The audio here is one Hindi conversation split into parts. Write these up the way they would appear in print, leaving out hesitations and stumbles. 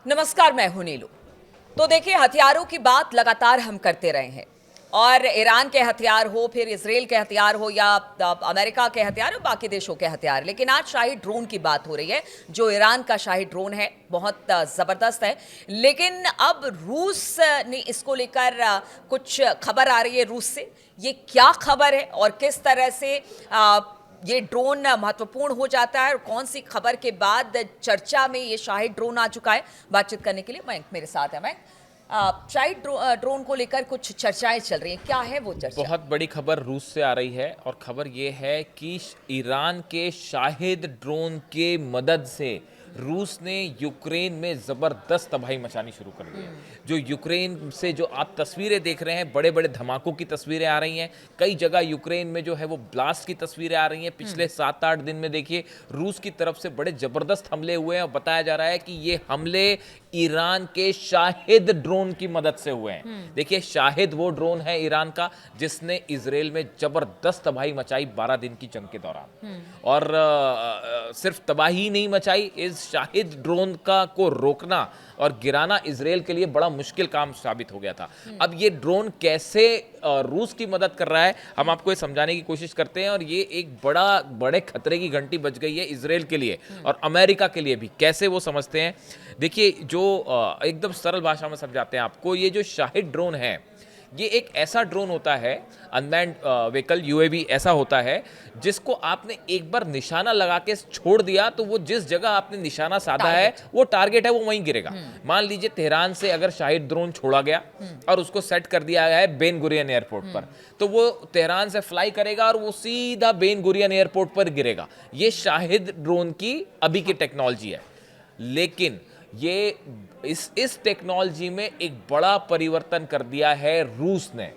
नमस्कार, मैं हूं नीलू। तो देखिए, हथियारों की बात लगातार हम करते रहे हैं और ईरान के हथियार हो, फिर इसराइल के हथियार हो या अमेरिका के हथियार हो, बाकी देशों के हथियार। लेकिन आज शाही ड्रोन की बात हो रही है। जो ईरान का शाही ड्रोन है, बहुत ज़बरदस्त है। लेकिन अब रूस ने इसको लेकर कुछ खबर आ रही है रूस से। ये क्या खबर है और किस तरह से ये ड्रोन महत्वपूर्ण हो जाता है और कौन सी खबर के बाद चर्चा में ये शाही ड्रोन आ चुका है? बातचीत करने के लिए मयंक मेरे साथ है। मयंक, शाही ड्रोन को लेकर कुछ चर्चाएं चल रही हैं, क्या है वो चर्चा? बहुत बड़ी खबर रूस से आ रही है और खबर ये है कि ईरान के शाहिद ड्रोन के मदद से रूस ने यूक्रेन में ज़बरदस्त तबाही मचानी शुरू कर दी है। जो यूक्रेन से जो आप तस्वीरें देख रहे हैं, बड़े बड़े धमाकों की तस्वीरें आ रही हैं। कई जगह यूक्रेन में जो है वो ब्लास्ट की तस्वीरें आ रही हैं। पिछले 7-8 दिन में देखिए रूस की तरफ से बड़े ज़बरदस्त हमले हुए हैं और बताया जा रहा है कि ये हमले ईरान के शाहिद ड्रोन की मदद से हुए हैं। देखिए, शाहिद वो ड्रोन है ईरान का जिसने इजराइल में जबरदस्त तबाही मचाई 12 दिन की जंग के दौरान। और सिर्फ तबाही ही नहीं मचाई, इस शाहिद ड्रोन का को रोकना और गिराना इजराइल के लिए बड़ा मुश्किल काम साबित हो गया था। अब ये ड्रोन कैसे रूस की मदद कर रहा है, हम आपको ये समझाने की कोशिश करते हैं। और ये एक बड़े खतरे की घंटी बज गई है इजराइल के लिए और अमेरिका के लिए भी। कैसे वो समझते हैं, देखिए। जो एकदम सरल भाषा में समझाते हैं आपको, ये जो शाहिद ड्रोन है, ये एक ऐसा ड्रोन होता है, अनमैन्ड व्हीकल यूएवी ऐसा होता है जिसको आपने एक बार निशाना लगा के छोड़ दिया तो वो जिस जगह आपने निशाना साधा है वो टारगेट है, वो वहीं गिरेगा। मान लीजिए तेहरान से अगर शाहिद ड्रोन छोड़ा गया और उसको सेट कर दिया गया है बेन गुरियन एयरपोर्ट पर, तो वो तेहरान से फ्लाई करेगा और वो सीधा बेन गुरियन एयरपोर्ट पर गिरेगा। ये शाहिद ड्रोन की अभी की टेक्नोलॉजी है। लेकिन ये इस टेक्नोलॉजी में एक बड़ा परिवर्तन कर दिया है रूस ने।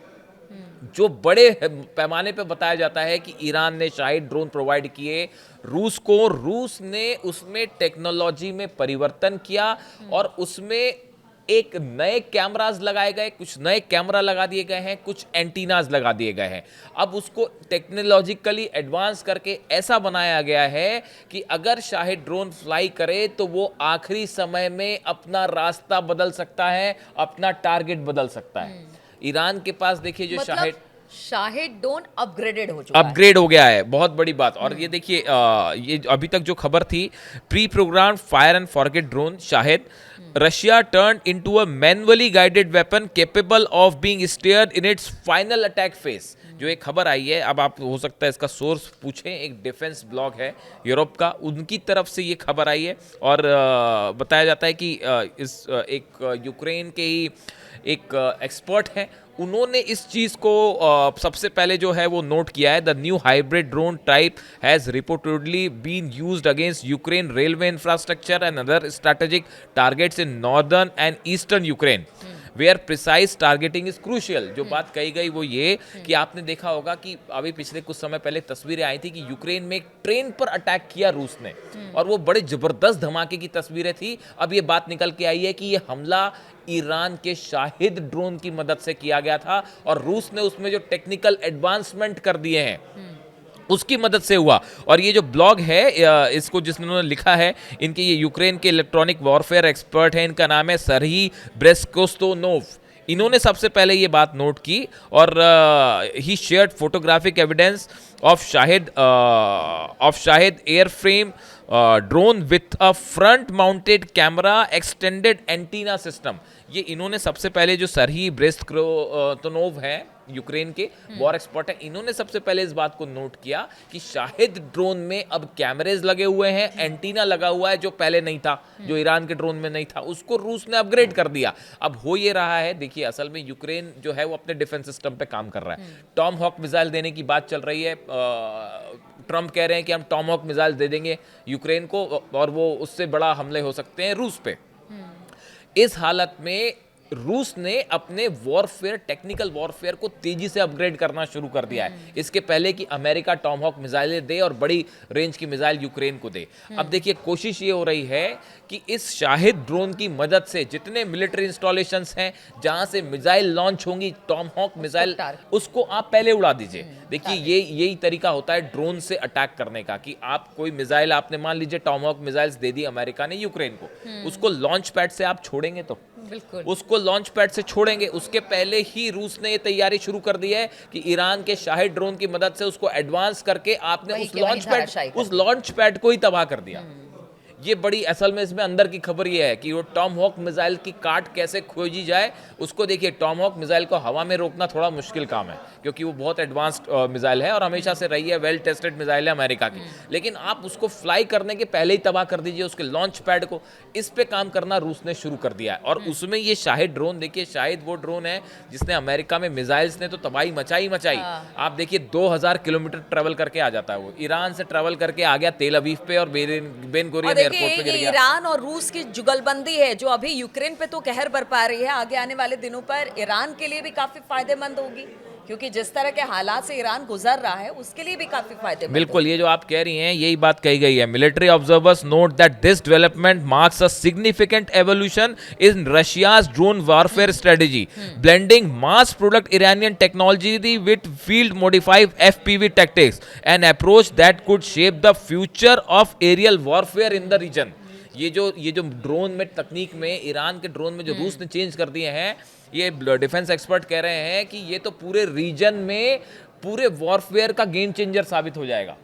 जो बड़े पैमाने पे बताया जाता है कि ईरान ने शाहिद ड्रोन प्रोवाइड किए रूस को, रूस ने उसमें टेक्नोलॉजी में परिवर्तन किया और उसमें एक नए कैमरास लगाए गए, कुछ नए कैमरा लगा दिए गए हैं, कुछ एंटीनाज लगा दिए गए हैं। अब उसको टेक्नोलॉजिकली एडवांस करके ऐसा बनाया गया है कि अगर शाहिद ड्रोन फ्लाई करे तो वो आखिरी समय में अपना रास्ता बदल सकता है, अपना टारगेट बदल सकता है। ईरान के पास देखिए जो मतलब शाहिद शाहिद ड्रोन अपग्रेडेड हो चुका है। अपग्रेड हो गया है, बहुत बड़ी बात। और ये देखिए, ये अभी तक जो खबर थी, pre programmed fire and forget drone Shahid, Russia turn into a manually guided weapon capable of being steered in its final attack phase. जो एक खबर आई है, अब आप हो सकता है इसका सोर्स पूछें, एक डिफेंस ब्लॉग है यूरोप का, उनकी तरफ से ये खबर आई है। और बताया जाता है कि एक यूक्रेन के ही एक एक्सपर्ट हैं, उन्होंने इस चीज़ को सबसे पहले जो है वो नोट किया है। The new hybrid drone type has reportedly been used against Ukraine railway infrastructure and other strategic targets in northern and eastern Ukraine where precise targeting is crucial. जो बात कही गई वो ये कि आपने देखा होगा कि अभी पिछले कुछ समय पहले तस्वीरें आई थी कि यूक्रेन में एक ट्रेन पर अटैक किया रूस ने और वो बड़े जबरदस्त धमाके की तस्वीरें थी। अब ये बात निकल के आई है कि ये हमला ईरान के शाहिद ड्रोन की मदद से किया गया था और रूस ने उसमें जो टेक्निकल एडवांसमेंट कर दिए हैं उसकी मदद से हुआ। और ये जो ब्लॉग है, इसको जिन्होंने लिखा है, इनके ये यूक्रेन के इलेक्ट्रॉनिक वॉरफेयर एक्सपर्ट हैं, इनका नाम है सरही ब्रेस्कोस्तोनोव। इन्होंने सबसे पहले ये बात नोट की और he shared photographic evidence of Shahed airframe drone with a front mounted camera extended antenna system. ये इन्होंने सबसे पहले, जो सरही ब्रेस्कोस्तोनोव है यूक्रेन के वॉर एक्सपर्ट है, इन्होंने सबसे पहले इस बात को नोट किया कि शाहिद ड्रोन में अब कैमरेज लगे हुए हैं, एंटीना लगा हुआ है, जो पहले नहीं था, जो ईरान के ड्रोन में नहीं था, उसको रूस ने अपग्रेड कर दिया। अब हो ये रहा है, देखिए, असल में यूक्रेन जो है वो अपने डिफेंस सिस्टम पे काम कर रहा है। टॉम हॉक मिसाइल देने की बात चल रही है, ट्रंप कह रहे हैं कि हम टॉम हॉक मिसाइल दे देंगे यूक्रेन को और वो उससे बड़ा हमले हो सकते हैं रूस पे। इस हालत में रूस ने अपने वॉरफेयर, टेक्निकल वॉरफेयर को तेजी से अपग्रेड करना शुरू कर दिया है, इसके पहले कि अमेरिका टॉमहॉक मिसाइलें दे और बड़ी रेंज की मिसाइल यूक्रेन को दे। अब देखिए कोशिश ये हो रही है कि इस शाहिद ड्रोन की मदद से जितने मिलिट्री इंस्टॉलेशंस हैं जहां से मिसाइल लॉन्च होंगी, टॉमहॉक मिसाइल, उसको आप पहले उड़ा दीजिए। देखिए यही तरीका होता है ड्रोन से अटैक करने का, कि आप कोई मिसाइल, आपने मान लीजिए टॉमहॉक मिसाइल्स दे दी अमेरिका ने यूक्रेन को, उसको लॉन्च पैड से आप छोड़ेंगे, तो बिल्कुल उसको लॉन्च पैड से छोड़ेंगे, उसके पहले ही रूस ने ये तैयारी शुरू कर दी है कि ईरान के शाहिद ड्रोन की मदद से उसको एडवांस करके आपने उस लॉन्च पैड को ही तबाह कर दिया। ये बड़ी, असल में इसमें अंदर की खबर ये है कि वो टॉमहॉक मिसाइल की काट कैसे खोजी जाए उसको देखिए। टॉमहॉक मिसाइल को हवा में रोकना थोड़ा मुश्किल काम है, क्योंकि वो बहुत एडवांस्ड मिसाइल है और हमेशा से रही है, वेल टेस्टेड मिसाइल है अमेरिका की। लेकिन आप उसको फ्लाई करने के पहले ही तबाह कर दीजिए उसके लॉन्च पैड को। इस पे काम करना रूस ने शुरू कर दिया है। और उसमें ये शाहिद ड्रोन, देखिए शाहिद वो ड्रोन है जिसने अमेरिका में मिसाइल्स ने तो तबाही मचाई। आप देखिए 2000 किलोमीटर ट्रेवल करके आ जाता है वो, ईरान से ट्रेवल करके आ गया तेल अवीव पे और बेन गुरियन एयरपोर्ट पे गिर गया। ईरान और रूस की जुगलबंदी है जो अभी यूक्रेन पे तो कहर बरपा रही है, आगे आने वाले दिनों पर ईरान के लिए भी काफी फायदेमंद होगी, क्योंकि जिस तरह के हालात से ईरान गुजर रहा है उसके लिए भी काफी फायदेमंद। बिल्कुल, ये जो आप कह रही हैं यही बात कही गई है। Military observers note that this development marks a significant evolution in Russia's drone warfare strategy, blending mass product Iranian technology with field modified FPV tactics, an approach that could shape the future of aerial warfare in the region. ये जो ड्रोन में तकनीक में, ईरान के ड्रोन में जो रूस ने चेंज कर दिए हैं, ये डिफेंस एक्सपर्ट कह रहे हैं कि ये तो पूरे रीजन में पूरे वॉरफेयर का गेम चेंजर साबित हो जाएगा।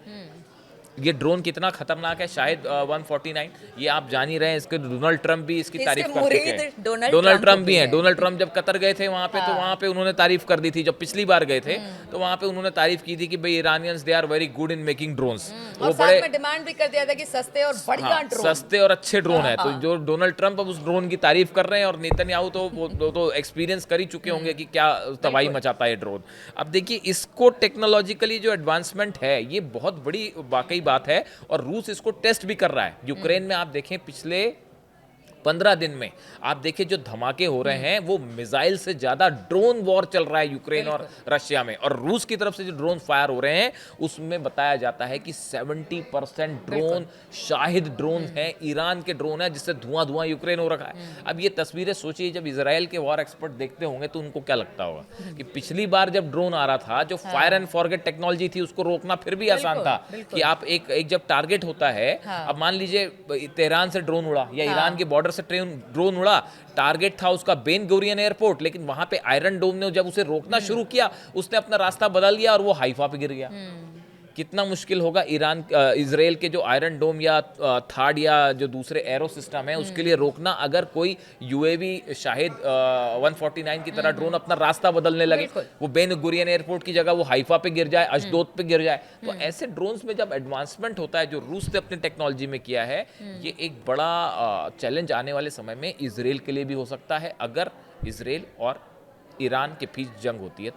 ये ड्रोन कितना खतरनाक है, शायद 149, ये आप जान ही रहे हैं। इसके डोनाल्ड ट्रंप भी इसकी तारीफ कर चुके हैं। डोनाल्ड ट्रंप भी हैं। डोनाल्ड ट्रंप जब कतर गए थे वहां पे, तो वहां पे उन्होंने तारीफ कर दी थी। जब पिछली बार गए थे तो वहां पे उन्होंने तारीफ की थी कि भाई Iranians they are very good in making drones. वो बड़े डिमांड भी कर दिया था कि सस्ते और बढ़िया ड्रोन, सस्ते और अच्छे ड्रोन है। तो जो डोनाल्ड ट्रंप अब उस ड्रोन की तारीफ कर रहे हैं, और नेतन्याहू तो एक्सपीरियंस कर ही चुके होंगे कि क्या तबाही मचाता है ड्रोन। अब देखिए इसको टेक्नोलॉजिकली जो एडवांसमेंट है ये बहुत बड़ी वाकई बात है, और रूस इसको टेस्ट भी कर रहा है। यूक्रेन में आप देखें पिछले 15 दिन में आप देखिए जो धमाके हो रहे हैं, वो मिसाइल से ज्यादा ड्रोन वॉर चल रहा है यूक्रेन और रशिया में। और रूस की तरफ से जो ड्रोन फायर हो रहे हैं उसमें बताया जाता है कि 70% ड्रोन शाहिद ड्रोन है, ईरान के ड्रोन है, जिससे धुआं यूक्रेन हो रखा है। अब ये तस्वीरें सोचिए, जब इजराइल के वॉर एक्सपर्ट देखते होंगे तो उनको क्या लगता होगा कि पिछली बार जब ड्रोन आ रहा था, जो फायर एंड फॉरगेट टेक्नोलॉजी थी, उसको रोकना फिर भी आसान था कि आप एक जब टारगेट होता है, अब मान लीजिए तेहरान से ड्रोन उड़ा या ईरान के बॉर्डर से ड्रोन उड़ा, टारगेट था उसका बेन गुरियन एयरपोर्ट, लेकिन वहां पे आयरन डोम ने जब उसे रोकना शुरू किया, उसने अपना रास्ता बदल लिया और वो हाइफा पे गिर गया। कितना मुश्किल होगा इजराइल के जो आयरन डोम या थार्ड या जो दूसरे एरो सिस्टम है उसके लिए रोकना, अगर कोई यूएवी शाहिद 149 की तरह ड्रोन अपना रास्ता बदलने लगे, वो बेन गुरियन एयरपोर्ट की जगह वो हाइफा पे गिर जाए, अशदोद पे गिर जाए। तो ऐसे ड्रोन्स में जब एडवांसमेंट होता है जो रूस ने अपनी टेक्नोलॉजी में किया है, ये एक बड़ा चैलेंज आने वाले समय में इजराइल के लिए भी हो सकता है, अगर इजराइल और ईरान के बीच जंग होती है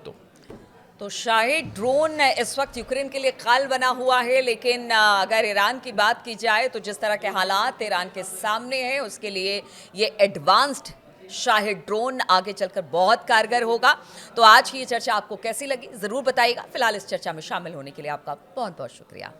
तो शाहिद ड्रोन इस वक्त यूक्रेन के लिए काल बना हुआ है, लेकिन अगर ईरान की बात की जाए तो जिस तरह के हालात ईरान के सामने हैं, उसके लिए ये एडवांस्ड शाहिद ड्रोन आगे चलकर बहुत कारगर होगा। तो आज की ये चर्चा आपको कैसी लगी जरूर बताइएगा। फिलहाल इस चर्चा में शामिल होने के लिए आपका बहुत बहुत शुक्रिया।